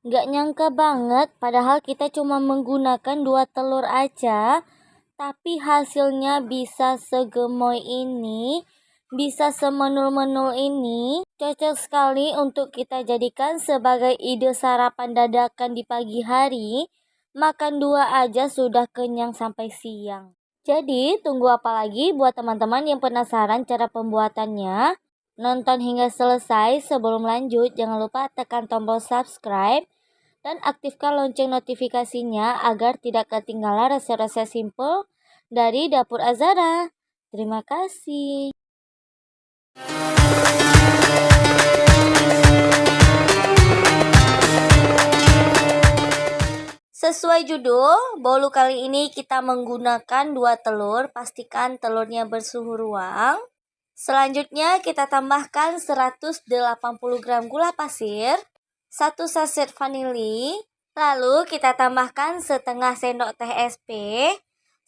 Nggak nyangka banget, padahal kita cuma menggunakan 2 telur aja, tapi hasilnya bisa segemoy ini, bisa semenul-menul ini. Cocok sekali untuk kita jadikan sebagai ide sarapan dadakan di pagi hari. Makan 2 aja sudah kenyang sampai siang. Jadi, tunggu apa lagi buat teman-teman yang penasaran cara pembuatannya? Nonton hingga selesai. Sebelum lanjut, jangan lupa tekan tombol subscribe dan aktifkan lonceng notifikasinya agar tidak ketinggalan resep-resep simple dari Dapur Azara. Terima kasih. Sesuai judul, bolu kali ini kita menggunakan 2 telur. Pastikan telurnya bersuhu ruang. Selanjutnya kita tambahkan 180 gram gula pasir, 1 saset vanili, lalu kita tambahkan setengah sendok teh SP.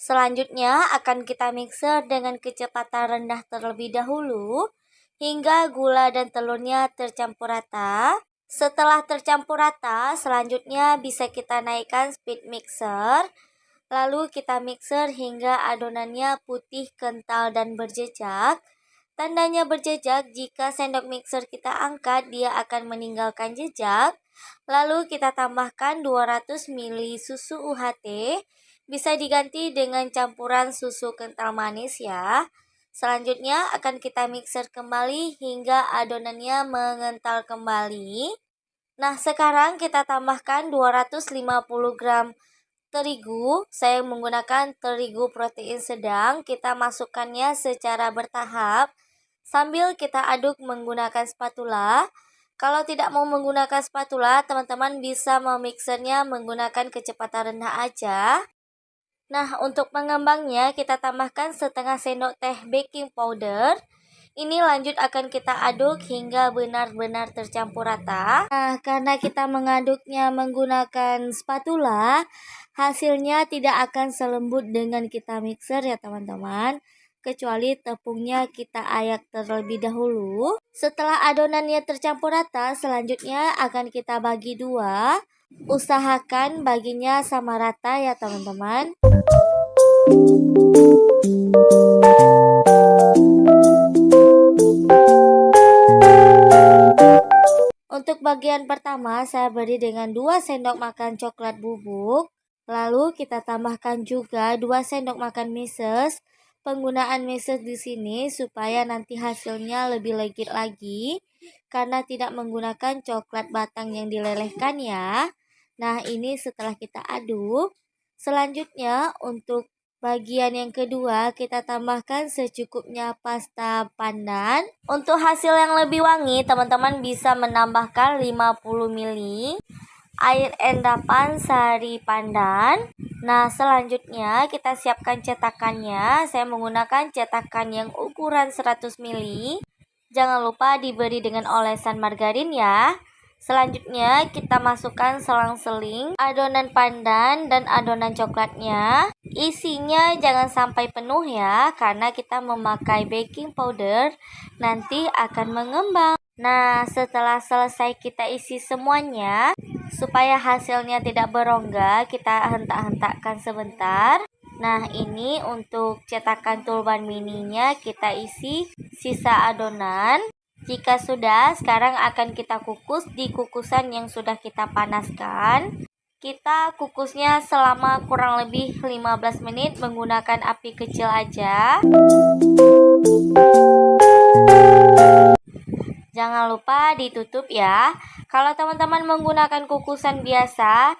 Selanjutnya akan kita mixer dengan kecepatan rendah terlebih dahulu hingga gula dan telurnya tercampur rata. Setelah tercampur rata, selanjutnya bisa kita naikkan speed mixer. Lalu kita mixer hingga adonannya putih, kental, dan berjejak. Tandanya berjejak jika sendok mixer kita angkat, dia akan meninggalkan jejak. Lalu kita tambahkan 200 ml susu UHT. Bisa diganti dengan campuran susu kental manis ya. Selanjutnya akan kita mixer kembali hingga adonannya mengental kembali. Nah, sekarang kita tambahkan 250 gram terigu. Saya menggunakan terigu protein sedang. Kita masukkannya secara bertahap sambil kita aduk menggunakan spatula. Kalau tidak mau menggunakan spatula, teman-teman bisa memixernya menggunakan kecepatan rendah aja. Nah, untuk pengembangnya kita tambahkan setengah sendok teh baking powder. Ini lanjut akan kita aduk hingga benar-benar tercampur rata. Nah, karena kita mengaduknya menggunakan spatula, hasilnya tidak akan selembut dengan kita mixer ya teman-teman. Kecuali tepungnya kita ayak terlebih dahulu. Setelah adonannya tercampur rata, selanjutnya akan kita bagi 2. Usahakan baginya sama rata ya teman-teman. Untuk bagian pertama, saya beri dengan 2 sendok makan coklat bubuk. Lalu kita tambahkan juga 2 sendok makan meses. Penggunaan meses di sini supaya nanti hasilnya lebih legit lagi karena tidak menggunakan coklat batang yang dilelehkan ya. Nah, ini setelah kita aduk. Selanjutnya untuk bagian yang kedua, kita tambahkan secukupnya pasta pandan. Untuk hasil yang lebih wangi, teman-teman bisa menambahkan 50 ml air endapan sari pandan. Nah, selanjutnya kita siapkan cetakannya. Saya menggunakan cetakan yang ukuran 100 ml. Jangan lupa diberi dengan olesan margarin ya. Selanjutnya kita masukkan selang-seling adonan pandan dan adonan coklatnya. Isinya jangan sampai penuh ya, karena kita memakai baking powder nanti akan mengembang. Nah, setelah selesai kita isi semuanya, supaya hasilnya tidak berongga, kita hentak-hentakkan sebentar. Nah, ini untuk cetakan turban mininya kita isi sisa adonan. Jika sudah, sekarang akan kita kukus di kukusan yang sudah kita panaskan. Kita kukusnya selama kurang lebih 15 menit menggunakan api kecil aja. Jangan lupa ditutup ya. Kalau teman-teman menggunakan kukusan biasa,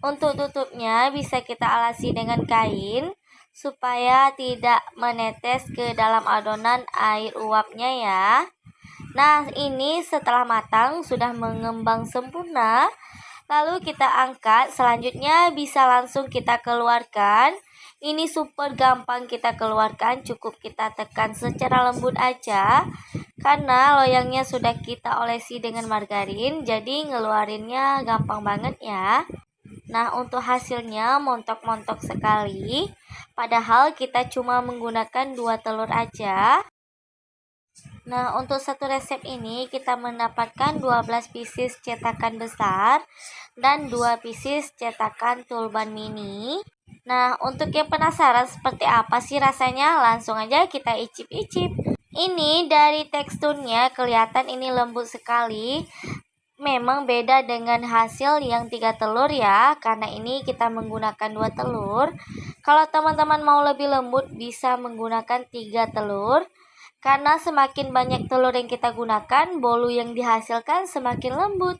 untuk tutupnya bisa kita alasi dengan kain supaya tidak menetes ke dalam adonan air uapnya ya. Nah, ini setelah matang sudah mengembang sempurna. Lalu kita angkat, selanjutnya bisa langsung kita keluarkan. Ini super gampang kita keluarkan, cukup kita tekan secara lembut aja. Karena loyangnya sudah kita olesi dengan margarin, jadi ngeluarinnya gampang banget ya. Nah, untuk hasilnya montok-montok sekali. Padahal kita cuma menggunakan 2 telur aja. Nah, untuk satu resep ini kita mendapatkan 12 pieces cetakan besar dan 2 pieces cetakan tulban mini. Nah, untuk yang penasaran seperti apa sih rasanya, langsung aja kita icip-icip. Ini dari teksturnya kelihatan ini lembut sekali. Memang beda dengan hasil yang 3 telur ya, karena ini kita menggunakan 2 telur. Kalau teman-teman mau lebih lembut bisa menggunakan 3 telur. Karena semakin banyak telur yang kita gunakan, bolu yang dihasilkan semakin lembut.